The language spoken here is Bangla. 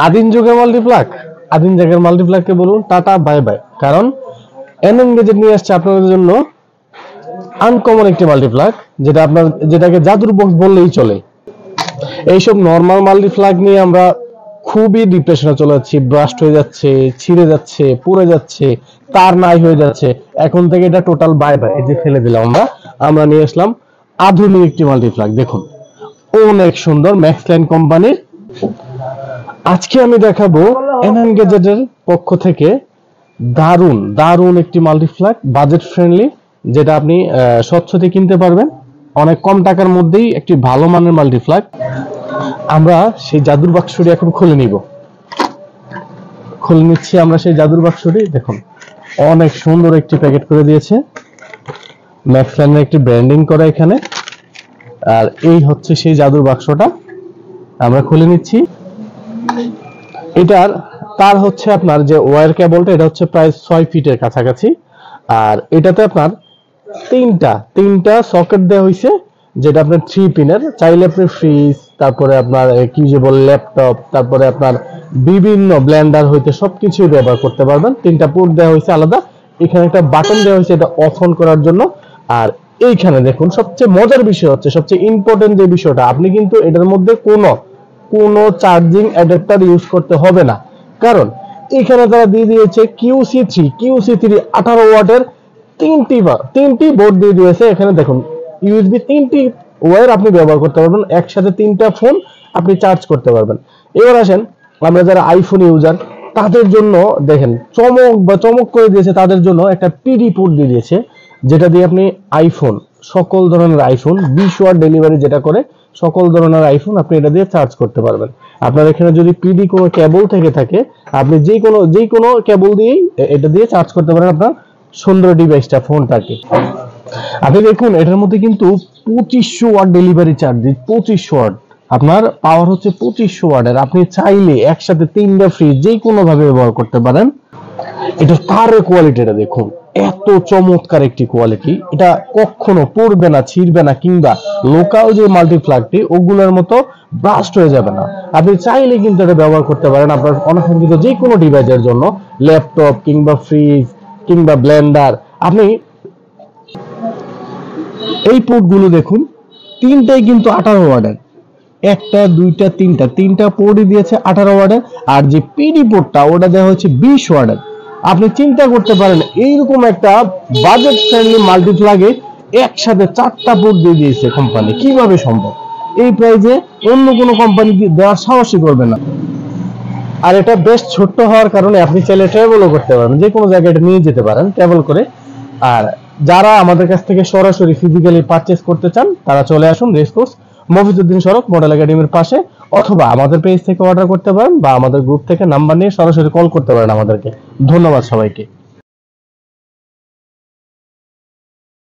আদিম যুগের মাল্টিপ্লাগ, আদিম যুগের মাল্টিপ্লাগকে বলুন টাটা বাই বাই, কারণ এনএম গ্যাজেট নিয়ে আসছে আপনাদের জন্য আনকমন একটি মাল্টিপ্লাগ, যেটাকে জাদুর বক্স বললেই চলে। এইসব নর্মাল মাল্টিপ্লাগ নিয়ে আমরা খুবই ডিপ্রেশনে চলে যাচ্ছি, ব্রাস্ট হয়ে যাচ্ছে, ছিঁড়ে যাচ্ছে, পুড়ে যাচ্ছে, তার নাই হয়ে যাচ্ছে। এখন থেকে এটা টোটাল বাই বাই, এই যে ফেলে দিলাম আমরা নিয়ে আসলাম আধুনিক একটি মাল্টিপ্লাগ। দেখুন অনেক সুন্দর, ম্যাক্সলাইন কোম্পানির। আজকে আমি দেখাবো এনএম গ্যাজেটের পক্ষ থেকে দারুন দারুন একটি মাল্টিপ্লাগ, বাজেট ফ্রেন্ডলি, যেটা আপনি স্বচ্ছতে কিনতে পারবেন অনেক কম টাকার মধ্যেই। একটি ভালো মানের মাল্টিপ্লাগ। আমরা সেই জাদুর বাক্সটি এখন খুলে নিচ্ছি আমরা সেই জাদুর বাক্সটি। দেখুন অনেক সুন্দর একটি প্যাকেট করে দিয়েছে, ম্যাক্সলাইনের একটি ব্র্যান্ডিং করা এখানে। আর এই হচ্ছে সেই জাদুর বাক্সটা, আমরা খুলে নিচ্ছি। এটার তার হচ্ছে আপনার যে ওয়্যার কেবলটা, এটা হচ্ছে প্রায় 6 ফিটের কাছাকাছি। আর এটাতে আপনার তিনটা সকেট দেওয়া হয়েছে, যেটা আপনার 3 পিনের। চাইলে আপনি ফ্রিজ, তারপরে আপনার কি যে বলে ল্যাপটপ, তারপরে আপনার বিভিন্ন ব্লেন্ডার হইতে সবকিছু ব্যবহার করতে পারবেন। 3টা পোর্ট দেওয়া হয়েছে আলাদা। এখানে একটা বাটন দেওয়া হয়েছে এটা অফ অন করার জন্য। আর এইখানে দেখুন সবচেয়ে মজার বিষয় হচ্ছে, সবচেয়ে ইম্পর্টেন্ট যে বিষয়টা, আপনি কিন্তু এটার মধ্যে কোনো চার্জিং অ্যাডাপ্টার ইউজ করতে হবে না, কারণ এখানে তারা দিয়ে দিয়েছে QC3 18 ওয়াটের তিনটি বোর্ড দিয়ে দিয়েছে। এখানে দেখুন ইউএসবি 3টি ওয়্যার আপনি ব্যবহার করতে পারবেন, একসাথে 3টা ফোন আপনি চার্জ করতে পারবেন। এবার আসেন আমরা যারা আইফোন ইউজার, তাদের জন্য দেখেন চমক করে দিয়েছে। তাদের জন্য একটা পিডি পোর্ট দিয়ে দিয়েছে, যেটা দিয়ে আপনি সকল ধরনের আইফোন 20 ওয়াট ডেলিভারি যেটা করে, সকল ধরনের আইফোন আপনি এটা দিয়ে চার্জ করতে পারবেন। আপনার এখানে যদি পিডি কোনো কেবল থেকে থাকে, আপনি যে কোনো কেবল দিয়েই এটা দিয়ে চার্জ করতে পারেন আপনার সুন্দর ডিভাইসটা, ফোনটাকে। আপনি দেখুন এটার মধ্যে কিন্তু 2500 ওয়াট ডেলিভারি চার্জ, 2500 ওয়াট আপনার পাওয়ার হচ্ছে 2500 ওয়াটের। আপনি চাইলে একসাথে 3টা ফ্রিজ যে কোনো ভাবে ব্যবহার করতে পারেন। এটা তারের কোয়ালিটিটা দেখুন, এত চমৎকার একটি কোয়ালিটি। এটা কখনো পড়বে না, ছিঁড়বে না, কিংবা লোকাল যে মাল্টিপ্লাগটি ওগুলোর মতো ব্রাস্ট হয়ে যাবে না। আপনি চাইলে কিন্তু এটা ব্যবহার করতে পারেন আপনার অনাকাঙ্ক্ষিত যে কোনো ডিভাইসের জন্য, ল্যাপটপ কিংবা ফ্রিজ কিংবা ব্লেন্ডার। আপনি এই পোর্টগুলো দেখুন, 3টাই কিন্তু 18 ওয়াটের, 1টা 2টা 3টা পোর্টই দিয়েছে 18 ওয়াটের। আর যে পিডি পোর্টটা ওটা দেওয়া হচ্ছে 20 ওয়াটের। আপনি চিন্তা করতে পারেন এইরকম একটা বাজেট ফ্রেন্ডলি মাল্টিপ্লাগে একসাথে 4টা পোর্ট দিয়ে দিয়েছে কোম্পানি, কিভাবে সম্ভব? এই প্রাইজে অন্য কোনো কোম্পানি দেওয়ার সাহসই করবে না। আর এটা বেশ ছোট্ট হওয়ার কারণে আপনি চাইলে ট্রাভেলও করতে পারেন, যে কোনো জায়গায় এটা নিয়ে যেতে পারেন ট্রাভেল করে। আর যারা আমাদের কাছ থেকে সরাসরি ফিজিক্যালি পারচেজ করতে চান, তারা চলে আসুন রেসকোর্স মফিজউদ্দিন সড়ক মডেল একাডেমির পাশে, অথবা আমাদের পেজ থেকে অর্ডার করতে পারেন, বা আমাদের গ্রুপ থেকে নাম্বার নিয়ে সরাসরি কল করতে পারেন আমাদেরকে। ধন্যবাদ সবাইকে।